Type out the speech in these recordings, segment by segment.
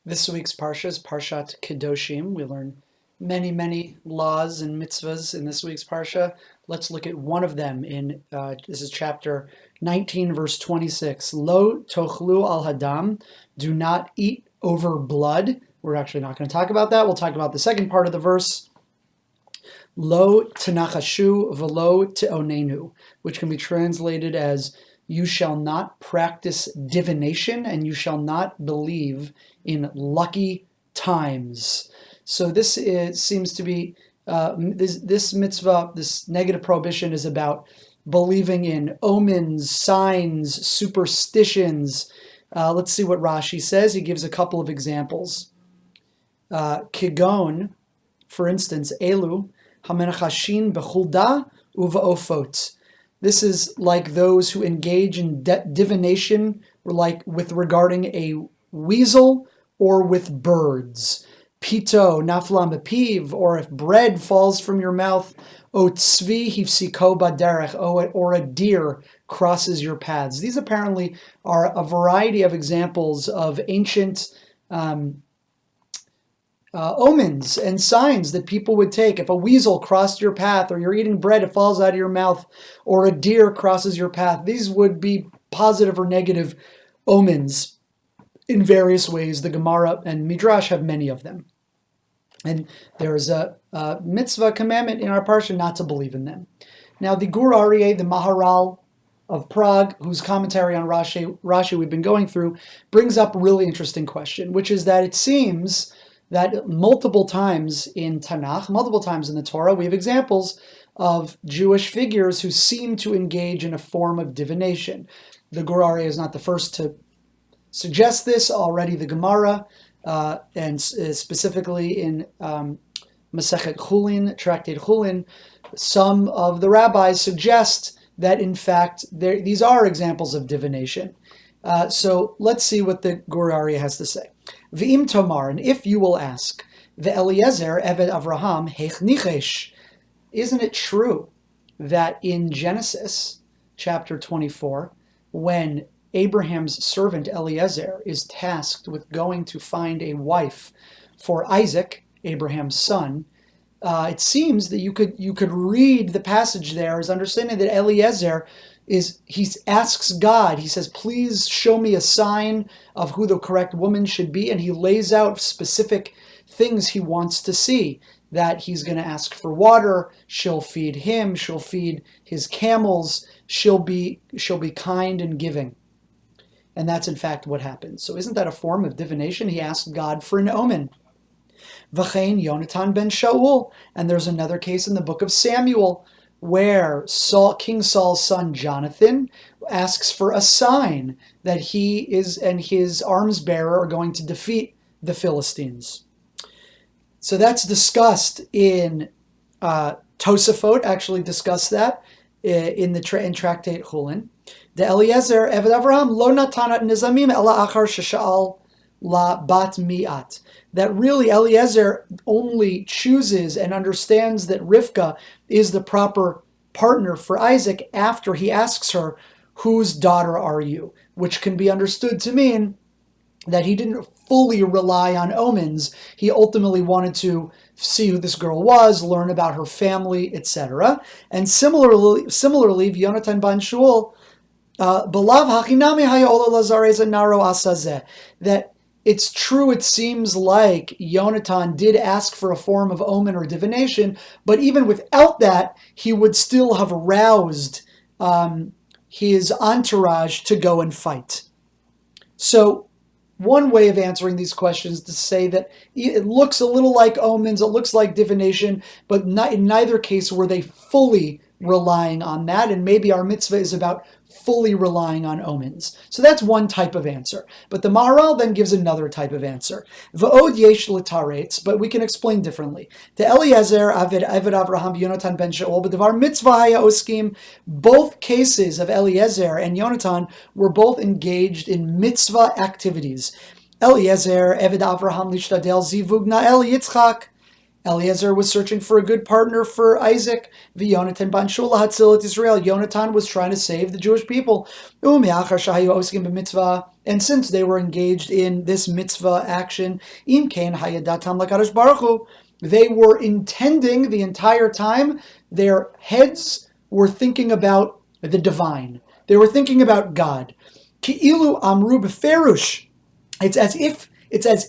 This week's Parsha is Parshat Kedoshim. We learn many laws and mitzvahs in this week's Parsha. Let's look at one of them in, this is chapter 19, verse 26. Lo tochlu al hadam, do not eat over blood. We're actually not going to talk about that. We'll talk about the second part of the verse. Lo tenachashu velo teonenu, which can be translated as you shall not practice divination and you shall not believe in lucky times. So this seems to be, this mitzvah, this negative prohibition is about believing in omens, signs, superstitions. Let's see what Rashi says. He gives a couple of examples. Kigon, for instance, elu, hamenachashin bechulda uvaofot. This is like those who engage in divination, like with regarding a weasel or with birds. Pito nafla mepiv, or if bread falls from your mouth. O tzvi hifsiko baderech, or a deer crosses your paths. These apparently are a variety of examples of ancient omens and signs that people would take. If a weasel crossed your path, or you're eating bread, it falls out of your mouth, or a deer crosses your path, these would be positive or negative omens in various ways. The Gemara and Midrash have many of them. And there's a mitzvah commandment in our Parsha not to believe in them. Now the Gur Aryeh, the Maharal of Prague, whose commentary on Rashi we've been going through, brings up a really interesting question, which is that it seems that multiple times in Tanakh, multiple times in the Torah, we have examples of Jewish figures who seem to engage in a form of divination. The Gur Aryeh is not the first to suggest this. Already the Gemara, and specifically in Masechet Chulin, Tractate Chulin, some of the rabbis suggest that in fact these are examples of divination. So let's see what the Gur Aryeh has to say. V'im tomar, and if you will ask, ve'Eliezer eved Avraham heich nichesh, isn't it true that in Genesis chapter 24, when Abraham's servant Eliezer is tasked with going to find a wife for Isaac, Abraham's son, it seems that you could read the passage there as understanding that Eliezer he asks God, he says, please show me a sign of who the correct woman should be, and he lays out specific things he wants to see, that he's going to ask for water, she'll feed him, she'll feed his camels, she'll be kind and giving. And that's in fact what happens. So isn't that a form of divination? He asked God for an omen. V'chein Yonatan ben Shaul, and there's another case in the book of Samuel where King Saul's son Jonathan asks for a sign that he and his arms bearer are going to defeat the Philistines. So that's discussed in Tosafot, actually discussed that in Tractate Chulin. The Eliezer Eved Avraham lo natanat nizamim ela achar shesha'al la bat mi'at. That really Eliezer only chooses and understands that Rivka is the proper partner for Isaac after he asks her, whose daughter are you? Which can be understood to mean that he didn't fully rely on omens. He ultimately wanted to see who this girl was, learn about her family, etc. And similarly, Yonatan ban Shaul, Belav hachinami hayola lazarez naro asazeh, that it's true, it seems like Yonatan did ask for a form of omen or divination, but even without that, he would still have aroused his entourage to go and fight. So one way of answering these questions is to say that it looks a little like omens, it looks like divination, but in neither case were they fully relying on that, and maybe our mitzvah is about fully relying on omens. So that's one type of answer. But the Maharal then gives another type of answer. V'od yesh l'taretz, but we can explain differently. The Eliezer Eved Avraham Yonatan ben Shaul, but devar mitzvah haya oskim, both cases of Eliezer and Yonatan were both engaged in mitzvah activities. Eliezer Eved Avraham lishtadel zivug na'el Yitzchak. Eliezer was searching for a good partner for Isaac. Yonatan ban Shaul hatzilat Israel. Yonatan was trying to save the Jewish people. And since they were engaged in this mitzvah action, im kein hayadatam lakadosh baruch hu, they were intending the entire time, their heads were thinking about the divine. They were thinking about God. Ki'ilu amru beferush. It's as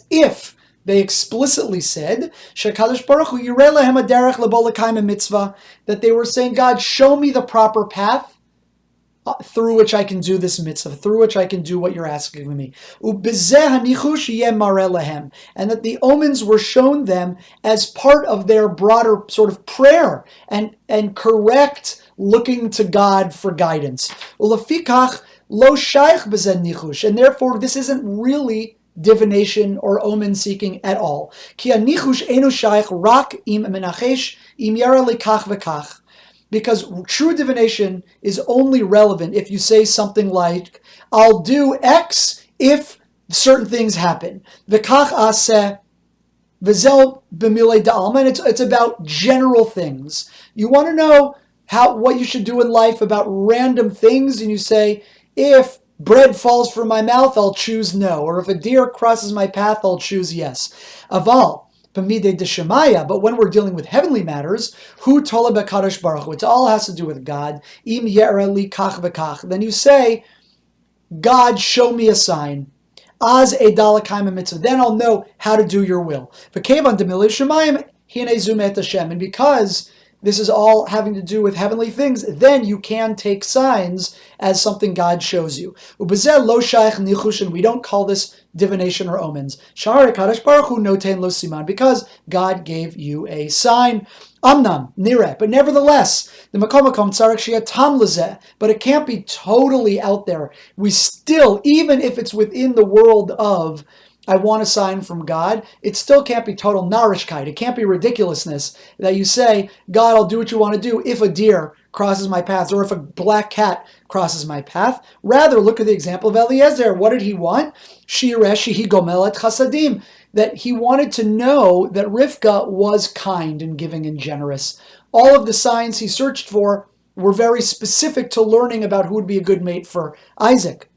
if they explicitly said, Shekadosh Baruch Hu yireh lehem haderech lebo lekayim mitzvah, that they were saying, God, show me the proper path through which I can do this mitzvah, through which I can do what you're asking of me. Ubezeh hanichush yeh mareh lehem, and that the omens were shown them as part of their broader sort of prayer and correct looking to God for guidance. Ulefikach lo shaykh bezeh nichush, and therefore this isn't really divination or omen seeking at all. Ki hanichush enu shaykh rak im menachesh im yara likach v'kach. Because true divination is only relevant if you say something like, I'll do X if certain things happen. V'kach aseh, v'zel b'milei da'alma, and it's about general things. You want to know what you should do in life about random things, and you say, if bread falls from my mouth, I'll choose no. Or if a deer crosses my path, I'll choose yes. Aval, but when we're dealing with heavenly matters, hu tola bekadosh baruch hu, it all has to do with God. Im yera li kach v'kach. Then you say, God, show me a sign. Az edal lekayim mitzvah. Then I'll know how to do your will. V'kevan demilei shemayim hinei zumet Hashem. And because this is all having to do with heavenly things, then you can take signs as something God shows you. Ubezeh lo shaykh nichush, and we don't call this divination or omens. Sha'ar kadosh baruch hu noten lo siman, because God gave you a sign. Amnam nireh, but nevertheless, the makom makom tzarek sheyeh tam lezeh, but it can't be totally out there. We still, even if it's within the world of I want a sign from God, it still can't be total narishkeit. It can't be ridiculousness that you say, God, I'll do what you want to do if a deer crosses my path or if a black cat crosses my path. Rather, look at the example of Eliezer. What did he want? Shireh shehi gomelet chasadim, that he wanted to know that Rivka was kind and giving and generous. All of the signs he searched for were very specific to learning about who would be a good mate for Isaac.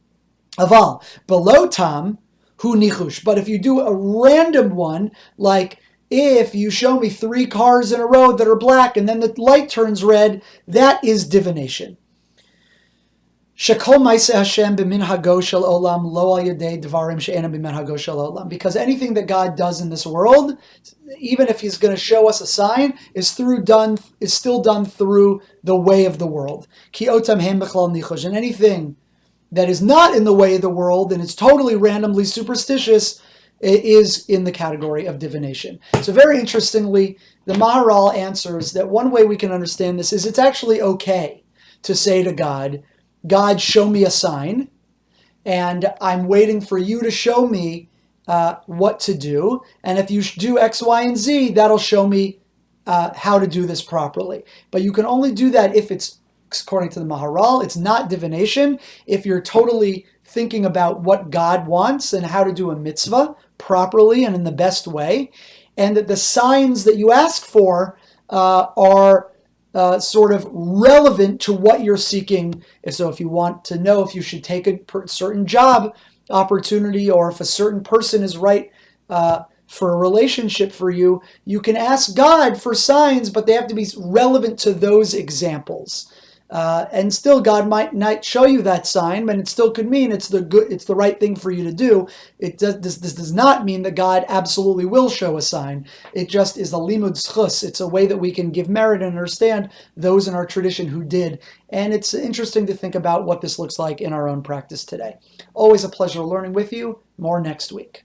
Aval, below tam, hu nichush. But if you do a random one, like if you show me 3 cars in a row that are black and then the light turns red, that is divination. Shekol ma'aseh Hashem b'minhago shel olam lo al yedei dvarim she'ena b'minhago shel olam. Because anything that God does in this world, even if He's going to show us a sign, is still done through the way of the world. Ki otam hem b'chlal nichush. And anything that is not in the way of the world and it's totally randomly superstitious is in the category of divination. So very interestingly, the Maharal answers that one way we can understand this is it's actually okay to say to God, God, show me a sign, and I'm waiting for you to show me what to do. And if you do X, Y, and Z, that'll show me how to do this properly. But you can only do that if it's, according to the Maharal, it's not divination if you're totally thinking about what God wants and how to do a mitzvah properly and in the best way, and that the signs that you ask for are sort of relevant to what you're seeking. So if you want to know if you should take a certain job opportunity or if a certain person is right for a relationship for you, you can ask God for signs, but they have to be relevant to those examples. And still, God might not show you that sign, but it still could mean it's the right thing for you to do. This does not mean that God absolutely will show a sign. It just is a limud zchus. It's a way that we can give merit and understand those in our tradition who did. And it's interesting to think about what this looks like in our own practice today. Always a pleasure learning with you. More next week.